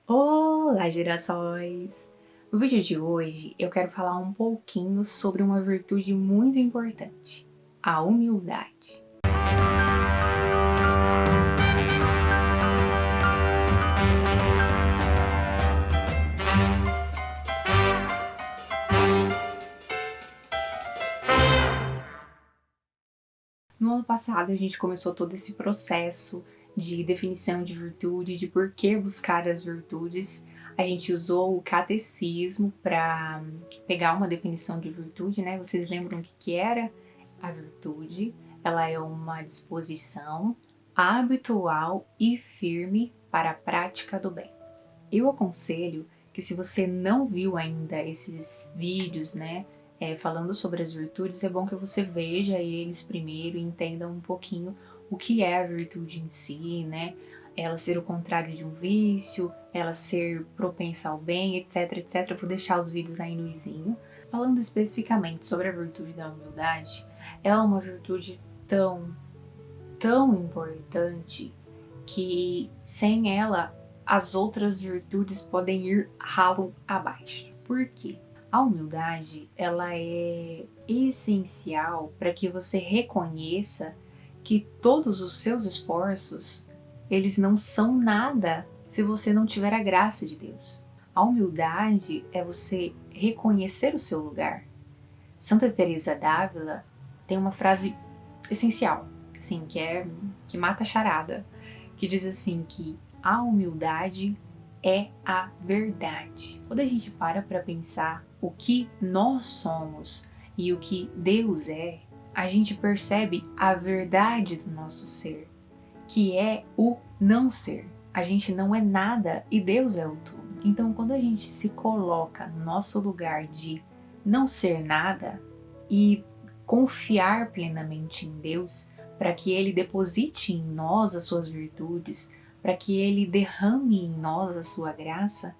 Olá, gerações! No vídeo de hoje eu quero falar um pouquinho sobre uma virtude muito importante, a humildade. No ano passado a gente começou todo esse processo de definição de virtude, de por que buscar as virtudes. A gente usou o catecismo para pegar uma definição de virtude, né? Vocês lembram o que era? A virtude, ela é uma disposição habitual e firme para a prática do bem. Eu aconselho que, se você não viu ainda esses vídeos, né, falando sobre as virtudes, é bom que você veja eles primeiro e entenda um pouquinho o que é a virtude em si, né? Ela ser o contrário de um vício, ela ser propensa ao bem, etc, etc. Eu vou deixar os vídeos aí no izinho. Falando especificamente sobre a virtude da humildade, ela é uma virtude tão importante que sem ela as outras virtudes podem ir ralo abaixo. Por quê? A humildade, ela é essencial para que você reconheça que todos os seus esforços, eles não são nada se você não tiver a graça de Deus. A humildade é você reconhecer o seu lugar. Santa Teresa d'Ávila tem uma frase essencial, assim, que mata a charada, que diz assim que a humildade é a verdade. Quando a gente para pensar o que nós somos e o que Deus é, a gente percebe a verdade do nosso ser, que é o não ser. A gente não é nada e Deus é o tudo. Então, quando a gente se coloca no nosso lugar de não ser nada e confiar plenamente em Deus, para que Ele deposite em nós as suas virtudes, para que Ele derrame em nós a sua graça,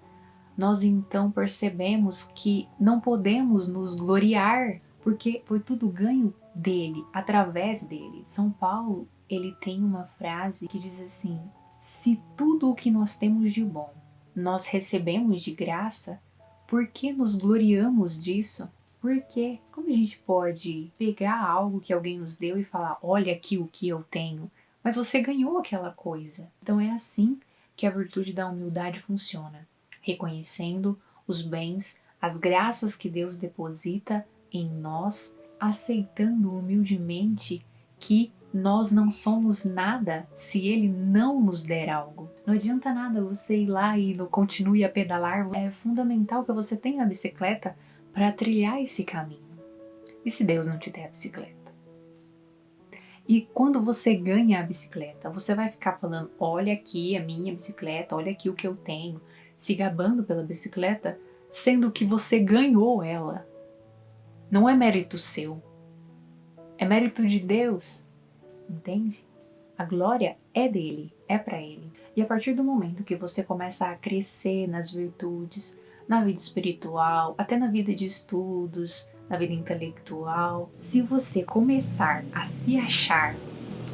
nós então percebemos que não podemos nos gloriar, porque foi tudo ganho dele, através dele. São Paulo, ele tem uma frase que diz assim: se tudo o que nós temos de bom nós recebemos de graça, por que nos gloriamos disso? Porque como a gente pode pegar algo que alguém nos deu e falar, olha aqui o que eu tenho, mas você ganhou aquela coisa. Então é assim que a virtude da humildade funciona, reconhecendo os bens, as graças que Deus deposita em nós, aceitando humildemente que nós não somos nada se Ele não nos der algo. Não adianta nada você ir lá e não continue a pedalar. É fundamental que você tenha a bicicleta para trilhar esse caminho. E se Deus não te der a bicicleta? E quando você ganha a bicicleta, você vai ficar falando, olha aqui a minha bicicleta, olha aqui o que eu tenho, se gabando pela bicicleta, sendo que você ganhou ela. Não é mérito seu, é mérito de Deus, entende? A glória é dele, é para ele. E a partir do momento que você começa a crescer nas virtudes, na vida espiritual, até na vida de estudos, na vida intelectual, se você começar a se achar,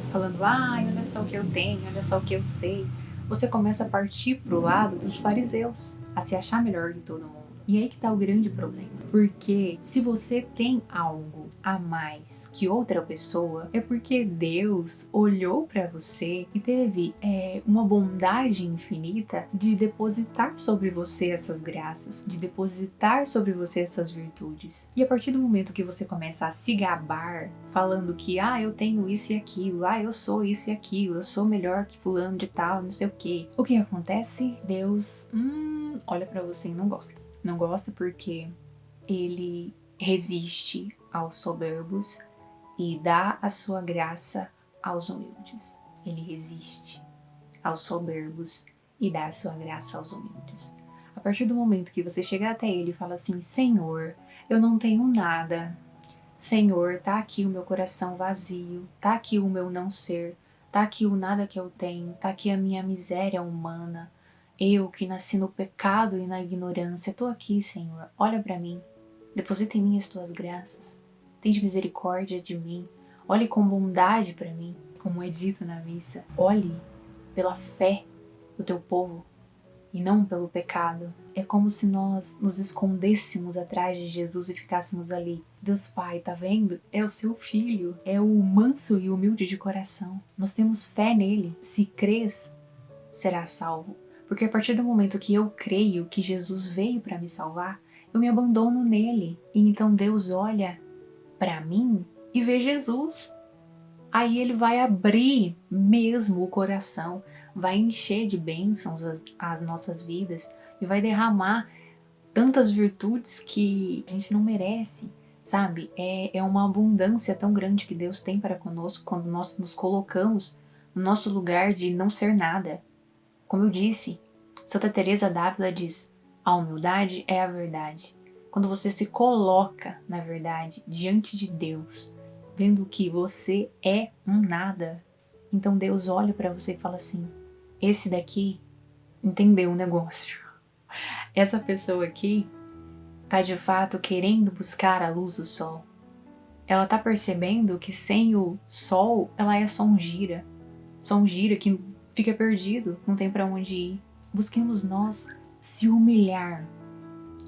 falando, ai, olha só o que eu tenho, olha só o que eu sei, você começa a partir pro lado dos fariseus, a se achar melhor que todo mundo. E aí que tá o grande problema. Porque se você tem algo a mais que outra pessoa, é porque Deus olhou para você e teve uma bondade infinita de depositar sobre você essas graças, de depositar sobre você essas virtudes. E a partir do momento que você começa a se gabar, falando que, eu tenho isso e aquilo, eu sou isso e aquilo, eu sou melhor que fulano de tal, não sei o que. O que acontece? Deus, olha para você e não gosta. Não gosta porque ele resiste aos soberbos e dá a sua graça aos humildes. Ele resiste aos soberbos e dá a sua graça aos humildes. A partir do momento que você chega até ele e fala assim, Senhor, eu não tenho nada. Senhor, tá aqui o meu coração vazio, tá aqui o meu não ser, tá aqui o nada que eu tenho, tá aqui a minha miséria humana. Eu que nasci no pecado e na ignorância, tô aqui, Senhor, olha para mim, deposita em mim as tuas graças, tende misericórdia de mim, olhe com bondade para mim, como é dito na missa, olhe pela fé do teu povo e não pelo pecado. É como se nós nos escondêssemos atrás de Jesus e ficássemos ali. Deus Pai, tá vendo? É o seu filho, é o manso e humilde de coração. Nós temos fé nele. Se crês, será salvo. Porque a partir do momento que eu creio que Jesus veio para me salvar, eu me abandono nele. E então Deus olha para mim e vê Jesus. Aí ele vai abrir mesmo o coração, vai encher de bênçãos as nossas vidas e vai derramar tantas virtudes que a gente não merece, sabe? É uma abundância tão grande que Deus tem para conosco quando nós nos colocamos no nosso lugar de não ser nada. Como eu disse, Santa Teresa d'Ávila diz: a humildade é a verdade. Quando você se coloca na verdade diante de Deus, vendo que você é um nada, então Deus olha para você e fala assim: esse daqui entendeu o negócio. Essa pessoa aqui tá de fato querendo buscar a luz do sol. Ela tá percebendo que sem o sol ela é só um gira que fica perdido, não tem para onde ir. Busquemos nós se humilhar,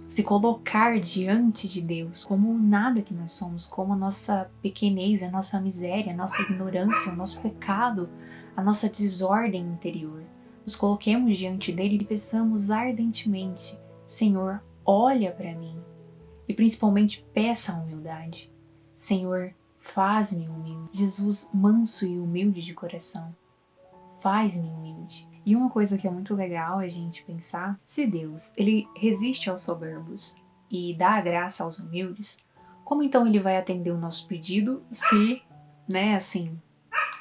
se colocar diante de Deus como o nada que nós somos, como a nossa pequenez, a nossa miséria, a nossa ignorância, o nosso pecado, a nossa desordem interior. Nos coloquemos diante dele e peçamos ardentemente: Senhor, olha para mim. E principalmente peça a humildade. Senhor, faz-me humilde. Jesus, manso e humilde de coração, faz-me humilde. E uma coisa que é muito legal a gente pensar: se Deus, ele resiste aos soberbos e dá a graça aos humildes, como então ele vai atender o nosso pedido se, assim,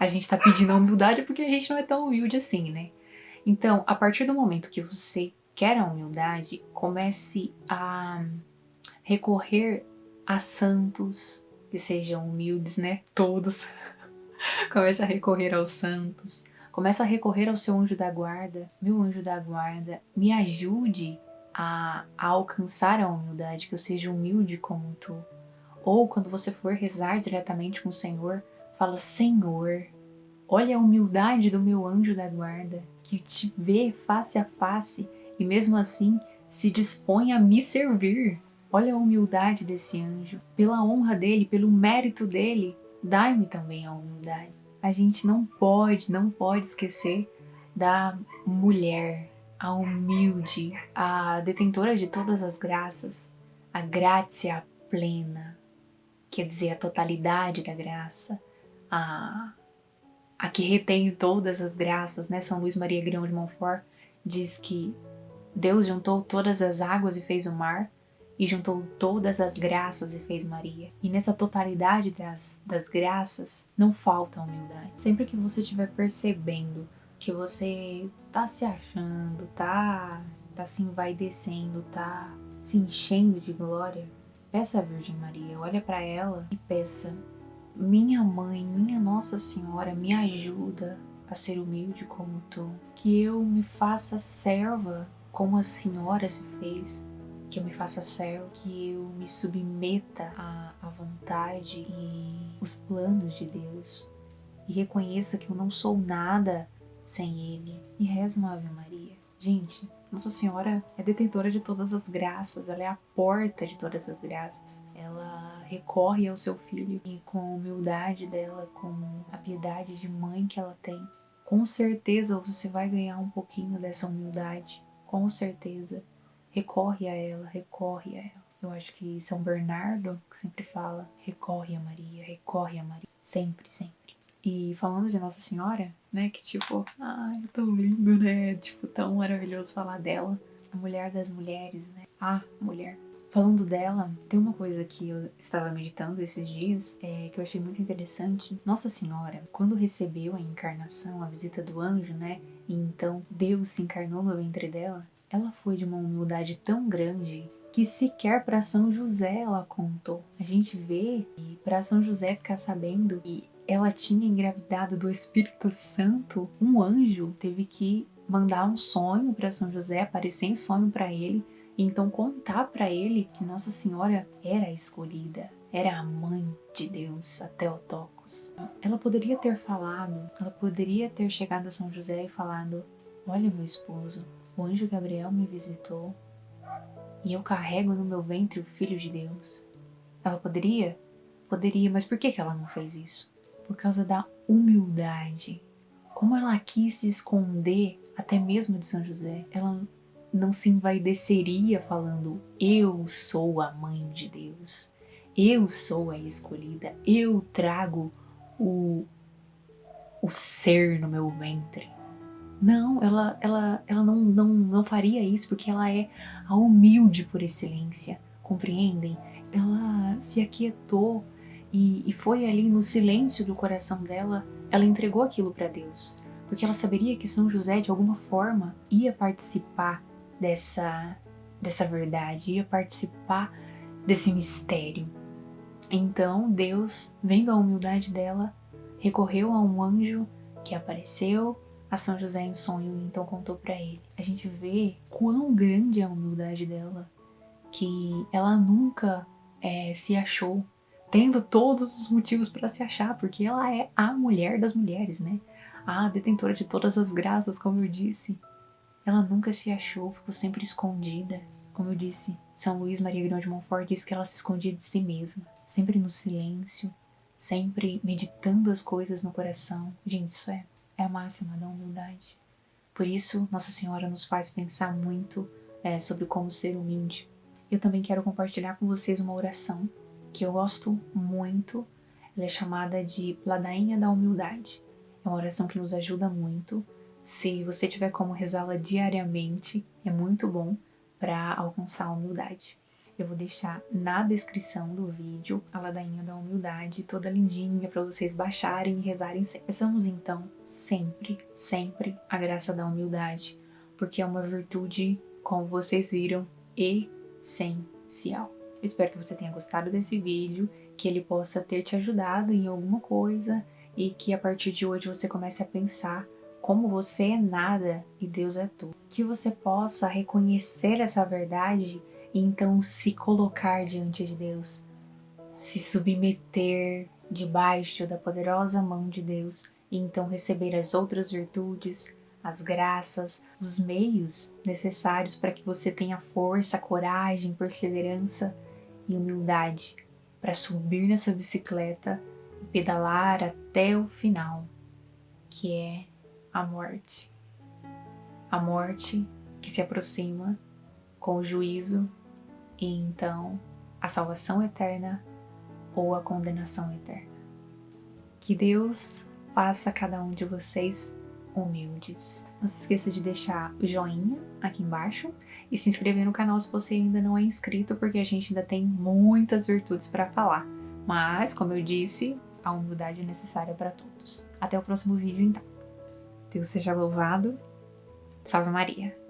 a gente tá pedindo a humildade porque a gente não é tão humilde assim, né? Então, a partir do momento que você quer a humildade, comece a recorrer a santos que sejam humildes, né? Todos. Comece a recorrer aos santos. Começa a recorrer ao seu anjo da guarda. Meu anjo da guarda, me ajude a alcançar a humildade, que eu seja humilde como tu. Ou quando você for rezar diretamente com o Senhor, fala: Senhor, olha a humildade do meu anjo da guarda, que te vê face a face e mesmo assim se dispõe a me servir. Olha a humildade desse anjo. Pela honra dele, pelo mérito dele, dai-me também a humildade. A gente não pode esquecer da mulher, a humilde, a detentora de todas as graças, a gratia plena, quer dizer, a totalidade da graça, a que retém todas as graças, né? São Luís Maria Grão de Montfort diz que Deus juntou todas as águas e fez o mar, e juntou todas as graças e fez Maria. E nessa totalidade das graças, não falta a humildade. Sempre que você estiver percebendo que você tá se achando, tá se envaidecendo, tá se enchendo de glória, peça a Virgem Maria, olha para ela e peça: minha mãe, minha Nossa Senhora, me ajuda a ser humilde como tu. Que eu me faça serva como a Senhora se fez. Que eu me faça serva, que eu me submeta à vontade e os planos de Deus. E reconheça que eu não sou nada sem Ele. E reze uma Ave Maria. Gente, Nossa Senhora é detentora de todas as graças, ela é a porta de todas as graças. Ela recorre ao seu filho e com a humildade dela, com a piedade de mãe que ela tem, com certeza você vai ganhar um pouquinho dessa humildade, com certeza. Recorre a ela, recorre a ela. Eu acho que São Bernardo que sempre fala: recorre a Maria, sempre, sempre. E falando de Nossa Senhora, né, que tipo, ai, é tão lindo, né, tipo, tão maravilhoso falar dela. A mulher das mulheres, né, a mulher. Falando dela, tem uma coisa que eu estava meditando esses dias, que eu achei muito interessante. Nossa Senhora, quando recebeu a encarnação, a visita do anjo, né, e então Deus se encarnou no ventre dela, ela foi de uma humildade tão grande que sequer para São José ela contou. A gente vê e para São José ficar sabendo que ela tinha engravidado do Espírito Santo, um anjo teve que mandar um sonho para São José, aparecer em sonho para ele, e então contar para ele que Nossa Senhora era a escolhida, era a mãe de Deus, a Theotokos. Ela poderia ter chegado a São José e falado: olha meu esposo, o anjo Gabriel me visitou e eu carrego no meu ventre o Filho de Deus. Ela poderia? Poderia, mas por que ela não fez isso? Por causa da humildade. Como ela quis se esconder até mesmo de São José, ela não se envaideceria falando: eu sou a mãe de Deus, eu sou a escolhida, eu trago o ser no meu ventre. Não, ela não faria isso porque ela é a humilde por excelência, compreendem? Ela se aquietou e foi ali no silêncio do coração dela, ela entregou aquilo para Deus, porque ela saberia que São José de alguma forma ia participar dessa verdade, ia participar desse mistério. Então Deus, vendo a humildade dela, recorreu a um anjo que apareceu a São José em sonho e então contou para ele. A gente vê quão grande é a humildade dela, que ela nunca se achou, tendo todos os motivos para se achar, porque ela é a mulher das mulheres, né? A detentora de todas as graças, como eu disse. Ela nunca se achou, ficou sempre escondida. Como eu disse, São Luís Maria Grão de Montfort diz que ela se escondia de si mesma, sempre no silêncio, sempre meditando as coisas no coração. Gente, isso é a máxima da humildade. Por isso, Nossa Senhora nos faz pensar muito sobre como ser humilde. Eu também quero compartilhar com vocês uma oração que eu gosto muito. Ela é chamada de Ladainha da Humildade. É uma oração que nos ajuda muito. Se você tiver como rezá-la diariamente, é muito bom para alcançar a humildade. Eu vou deixar na descrição do vídeo a Ladainha da Humildade, toda lindinha, para vocês baixarem e rezarem sempre. Peçamos então sempre, sempre a graça da humildade, porque é uma virtude, como vocês viram, essencial. Eu espero que você tenha gostado desse vídeo, que ele possa ter te ajudado em alguma coisa e que a partir de hoje você comece a pensar como você é nada e Deus é tudo. Que você possa reconhecer essa verdade e então se colocar diante de Deus, se submeter debaixo da poderosa mão de Deus e então receber as outras virtudes, as graças, os meios necessários para que você tenha força, coragem, perseverança e humildade para subir nessa bicicleta e pedalar até o final, que é a morte. A morte que se aproxima com o juízo e então a salvação eterna ou a condenação eterna. Que Deus faça cada um de vocês humildes. Não se esqueça de deixar o joinha aqui embaixo e se inscrever no canal se você ainda não é inscrito, porque a gente ainda tem muitas virtudes para falar. Mas, como eu disse, a humildade é necessária para todos. Até o próximo vídeo, então. Deus seja louvado. Salve Maria!